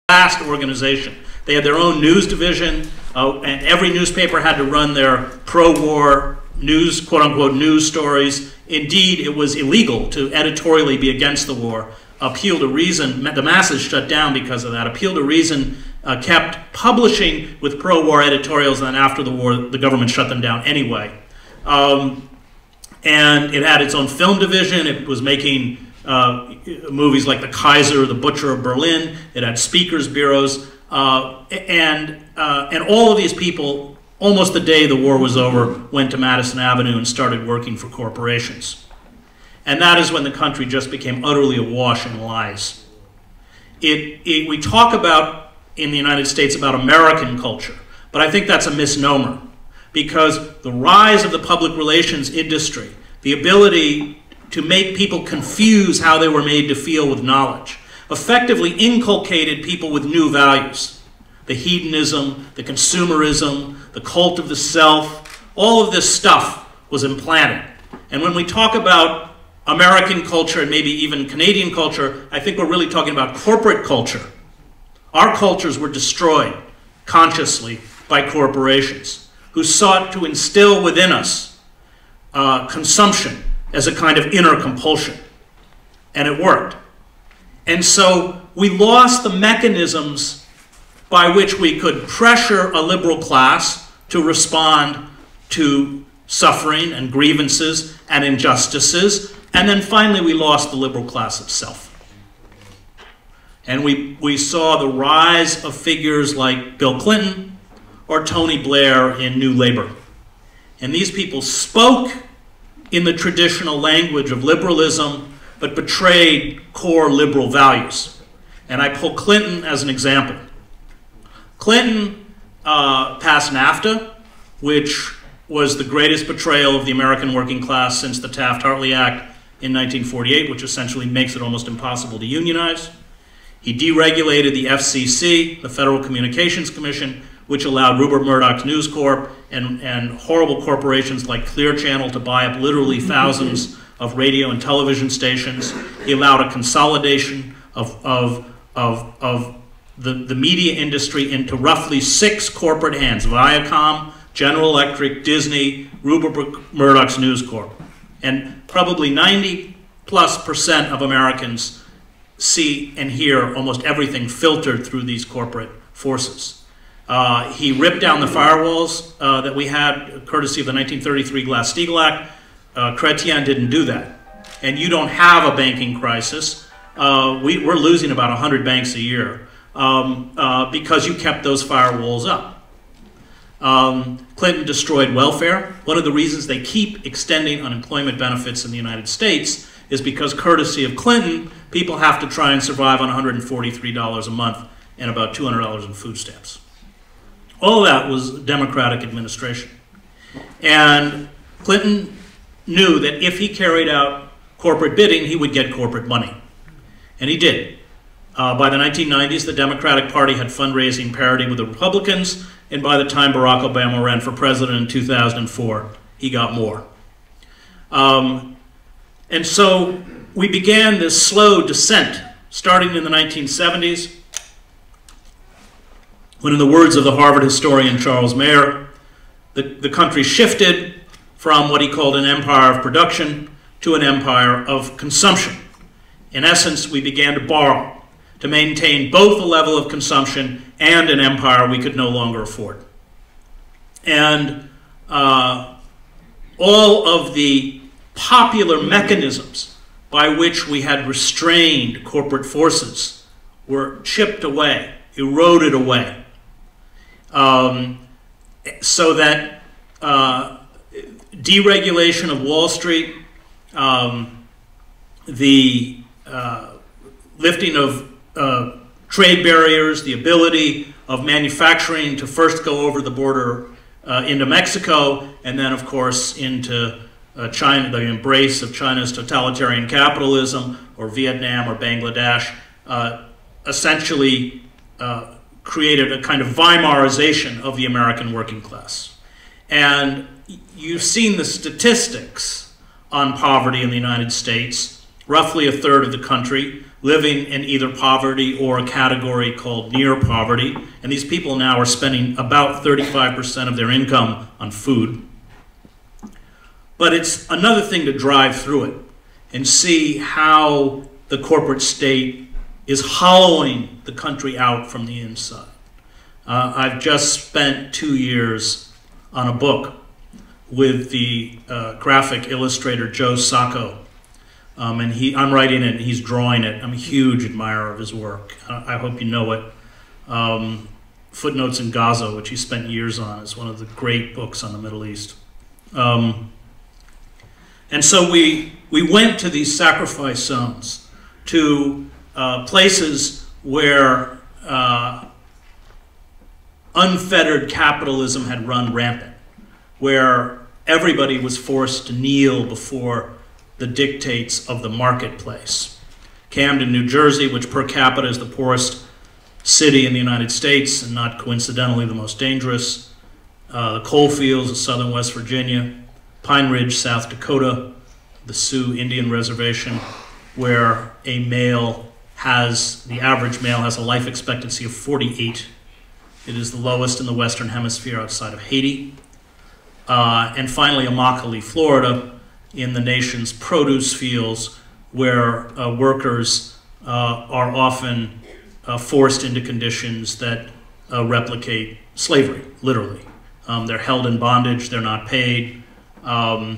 vast organization. They had their own news division, and every newspaper had to run their pro-war news, quote-unquote, news stories. Indeed, it was illegal to editorially be against the war. Appeal to Reason, the masses shut down because of that. Appeal to Reason kept publishing with pro-war editorials, and then after the war, the government shut them down anyway. And it had its own film division. It was making movies like The Kaiser, The Butcher of Berlin. It had speakers bureaus. And all of these people, almost the day the war was over, went to Madison Avenue and started working for corporations. And that is when the country just became utterly awash in lies. We talk about, in the United States, about American culture, but I think that's a misnomer, because the rise of the public relations industry, the ability to make people confuse how they were made to feel with knowledge, effectively inculcated people with new values. The hedonism, the consumerism, the cult of the self, all of this stuff was implanted. And when we talk about American culture and maybe even Canadian culture, I think we're really talking about corporate culture. Our cultures were destroyed consciously by corporations who sought to instill within us consumption as a kind of inner compulsion. And it worked. And so we lost the mechanisms by which we could pressure a liberal class to respond to suffering and grievances and injustices. And then finally we lost the liberal class itself. And we saw the rise of figures like Bill Clinton or Tony Blair in New Labor. And these people spoke in the traditional language of liberalism, but betrayed core liberal values. And I pull Clinton as an example. Clinton passed NAFTA, which was the greatest betrayal of the American working class since the Taft-Hartley Act in 1948, which essentially makes it almost impossible to unionize. He deregulated the FCC, the Federal Communications Commission, which allowed Rupert Murdoch's News Corp and horrible corporations like Clear Channel to buy up literally thousands of radio and television stations. He allowed a consolidation of the media industry into roughly 6 corporate hands: Viacom, General Electric, Disney, Rupert Murdoch's News Corp. And probably 90+% of Americans see and hear almost everything filtered through these corporate forces. He ripped down the firewalls that we had, courtesy of the 1933 Glass-Steagall Act. Chrétien didn't do that. And you don't have a banking crisis. We're losing about 100 banks a year because you kept those firewalls up. Clinton destroyed welfare. One of the reasons they keep extending unemployment benefits in the United States is because, courtesy of Clinton, people have to try and survive on $143 a month and about $200 in food stamps. All of that was Democratic administration. And Clinton knew that if he carried out corporate bidding, he would get corporate money. And he did. By the 1990s, the Democratic Party had fundraising parity with the Republicans, and by the time Barack Obama ran for president in 2004, he got more. And so we began this slow descent, starting in the 1970s, when, in the words of the Harvard historian Charles Mayer, the country shifted from what he called an empire of production to an empire of consumption. In essence, we began to borrow to maintain both a level of consumption and an empire we could no longer afford. And all of the popular mechanisms by which we had restrained corporate forces were chipped away, eroded away. So that deregulation of Wall Street, the lifting of trade barriers, the ability of manufacturing to first go over the border into Mexico, and then, of course, into China, the embrace of China's totalitarian capitalism, or Vietnam or Bangladesh, essentially created a kind of Weimarization of the American working class. And you've seen the statistics on poverty in the United States roughly a third of the country living in either poverty or a category called near poverty. And these people now are spending about 35% of their income on food. But it's another thing to drive through it and see how the corporate state is hollowing the country out from the inside. I've just spent 2 years on a book with the graphic illustrator Joe Sacco. And I'm writing it and he's drawing it. I'm a huge admirer of his work. I hope you know it. Footnotes in Gaza, which he spent years on, is one of the great books on the Middle East. And so we went to these sacrifice zones, to places where unfettered capitalism had run rampant, where everybody was forced to kneel before the dictates of the marketplace. Camden, New Jersey, which per capita is the poorest city in the United States and not coincidentally the most dangerous. The coal fields of southern West Virginia. Pine Ridge, South Dakota, the Sioux Indian Reservation, where a male has, the average male has a life expectancy of 48. It is the lowest in the Western Hemisphere outside of Haiti. And finally, Immokalee, Florida, in the nation's produce fields, where workers are often forced into conditions that replicate slavery, literally. They're held in bondage, they're not paid. That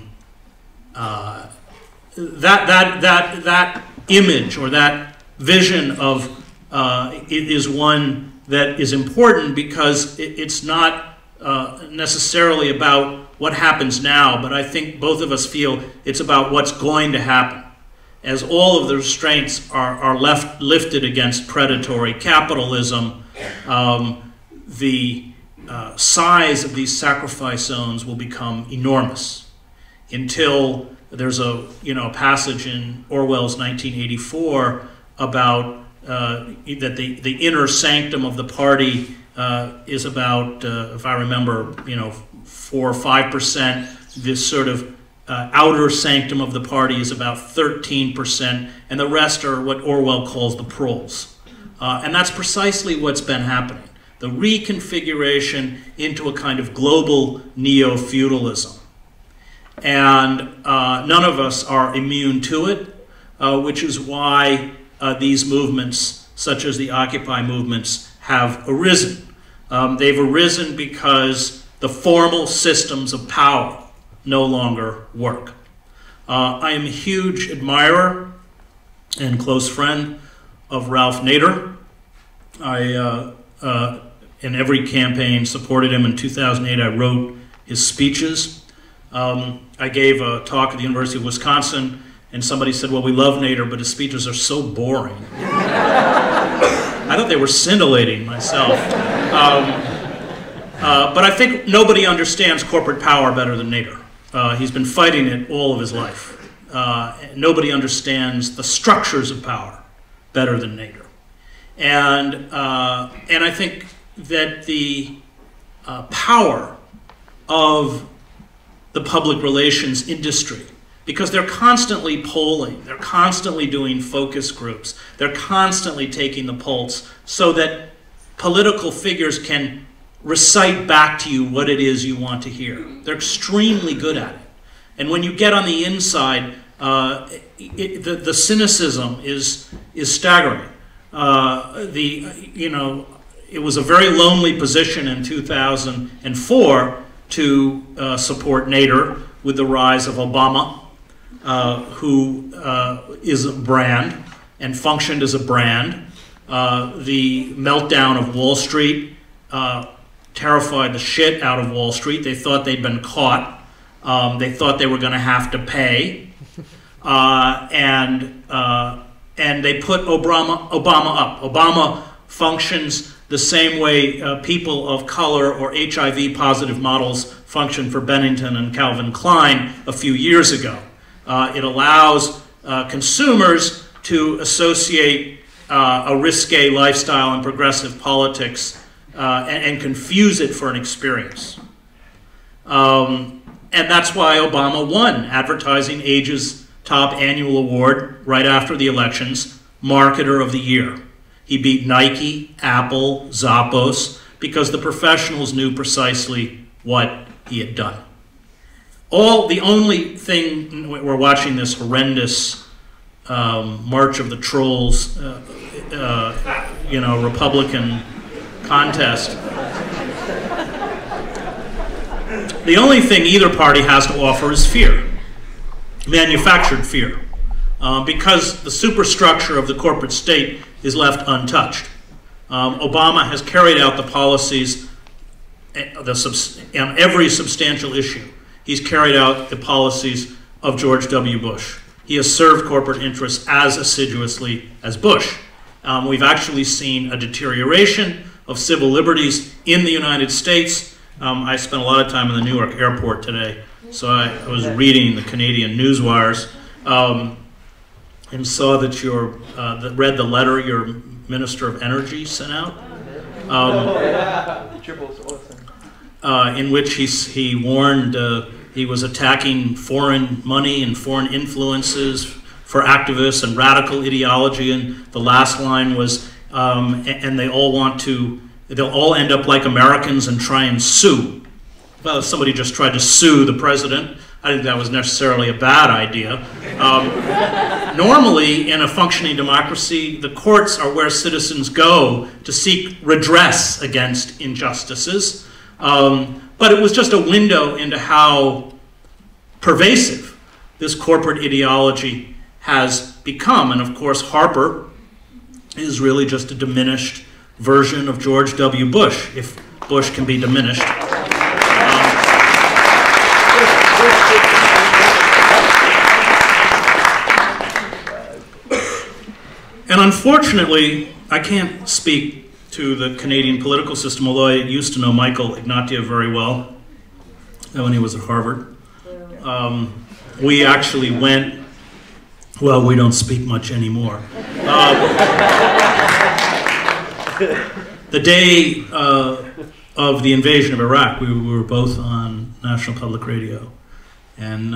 image or that vision of is one that is important because it's not necessarily about what happens now, but I think both of us feel it's about what's going to happen. As all of the restraints are lifted against predatory capitalism, the size of these sacrifice zones will become enormous until there's a passage in Orwell's 1984 about that the inner sanctum of the party is about, if I remember, 4 or 5%. This sort of outer sanctum of the party is about 13%, and the rest are what Orwell calls the proles. And that's precisely what's been happening. The reconfiguration into a kind of global neo-feudalism. And none of us are immune to it, which is why these movements, such as the Occupy movements, have arisen. They've arisen because the formal systems of power no longer work. I am a huge admirer and close friend of Ralph Nader. I, in every campaign, supported him. In 2008, I wrote his speeches. I gave a talk at the University of Wisconsin, and somebody said, well, we love Nader, but his speeches are so boring. I thought they were scintillating myself. But I think nobody understands corporate power better than Nader. He's been fighting it all of his life. Nobody understands the structures of power better than Nader. And I think that the power of the public relations industry, because they're constantly polling, they're constantly doing focus groups, they're constantly taking the pulse so that political figures can recite back to you what it is you want to hear. They're extremely good at it. And when you get on the inside, the cynicism is staggering. It was a very lonely position in 2004 to support Nader with the rise of Obama, who is a brand and functioned as a brand. The meltdown of Wall Street terrified the shit out of Wall Street. They thought they'd been caught. They thought they were going to have to pay. And they put Obama up. Obama functions the same way people of color or HIV-positive models functioned for Bennington and Calvin Klein a few years ago. It allows consumers to associate a risque lifestyle and progressive politics and confuse it for an experience. And that's why Obama won. Advertising ages top annual award right after the elections, Marketer of the Year. He beat Nike, Apple, Zappos, because the professionals knew precisely what he had done. The only thing, we're watching this horrendous March of the Trolls, Republican contest. The only thing either party has to offer is fear, manufactured fear, because the superstructure of the corporate state is left untouched. Obama has carried out the policies on every substantial issue. He's carried out the policies of George W. Bush. He has served corporate interests as assiduously as Bush. We've actually seen a deterioration of civil liberties in the United States. I spent a lot of time in the Newark airport today, so I was reading the Canadian newswires and saw that read the letter your Minister of Energy sent out, in which he warned he was attacking foreign money and foreign influences for activists and radical ideology, and the last line was, and they'll all end up like Americans and try and sue. Well, if somebody just tried to sue the president, I think that was necessarily a bad idea. Normally, in a functioning democracy, the courts are where citizens go to seek redress against injustices. But it was just a window into how pervasive this corporate ideology has become. And of course, Harper is really just a diminished version of George W. Bush, if Bush can be diminished. And unfortunately, I can't speak to the Canadian political system, although I used to know Michael Ignatieff very well when he was at Harvard. We actually went, well, we don't speak much anymore. The day of the invasion of Iraq, we were both on National Public Radio. And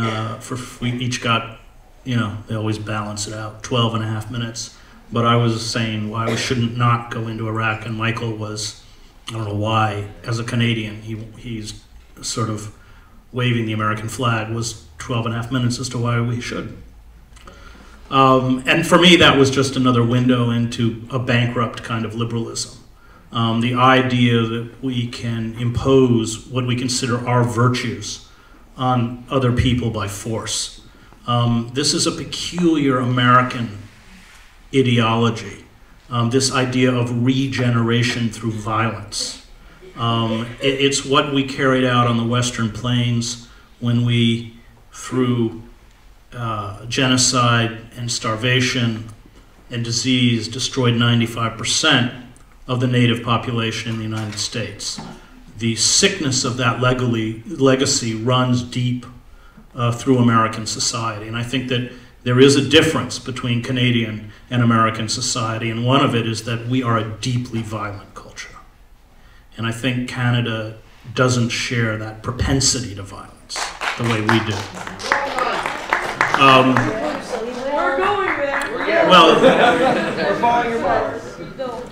we each got, they always balance it out, 12.5 minutes. But I was saying why we shouldn't not go into Iraq, and Michael was, I don't know why, as a Canadian, he's sort of waving the American flag, was 12.5 minutes as to why we should. And for me, that was just another window into a bankrupt kind of liberalism. The idea that we can impose what we consider our virtues on other people by force. This is a peculiar American ideology, this idea of regeneration through violence. It's what we carried out on the Western Plains when we, through genocide and starvation and disease, destroyed 95% of the native population in the United States. The sickness of that legacy runs deep through American society, and I think that there is a difference between Canadian and American society, and one of it is that we are a deeply violent culture. And I think Canada doesn't share that propensity to violence the way we do. We're going there. Well,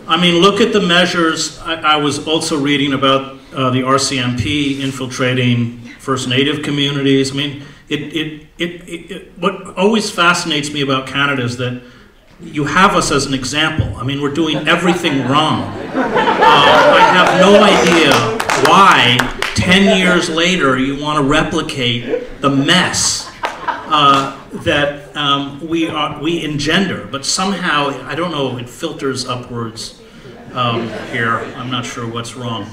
I mean, look at the measures. I was also reading about the RCMP infiltrating First Native communities. I mean, what always fascinates me about Canada is that you have us as an example. I mean, we're doing everything wrong. I have no idea why 10 years later you want to replicate the mess that we engender. But somehow, I don't know, it filters upwards here. I'm not sure what's wrong.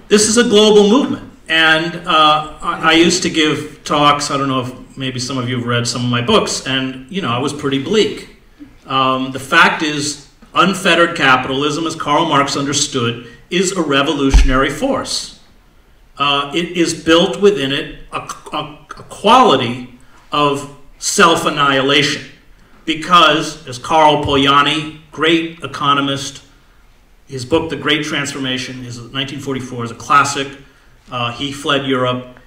This is a global movement. And I used to give talks, I don't know if maybe some of you have read some of my books, and I was pretty bleak. The fact is, unfettered capitalism, as Karl Marx understood, is a revolutionary force. It is built within it a quality of self-annihilation. Because, as Karl Polanyi, great economist, his book, The Great Transformation, is 1944, is a classic. He fled Europe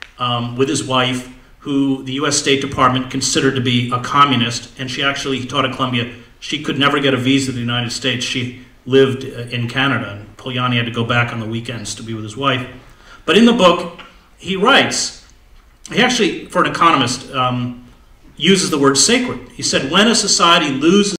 with his wife, who the U.S. State Department considered to be a communist, and she actually taught at Columbia. She could never get a visa to the United States. She lived in Canada, and Polanyi had to go back on the weekends to be with his wife. But in the book, he writes, he actually, for an economist, uses the word sacred. He said, when a society loses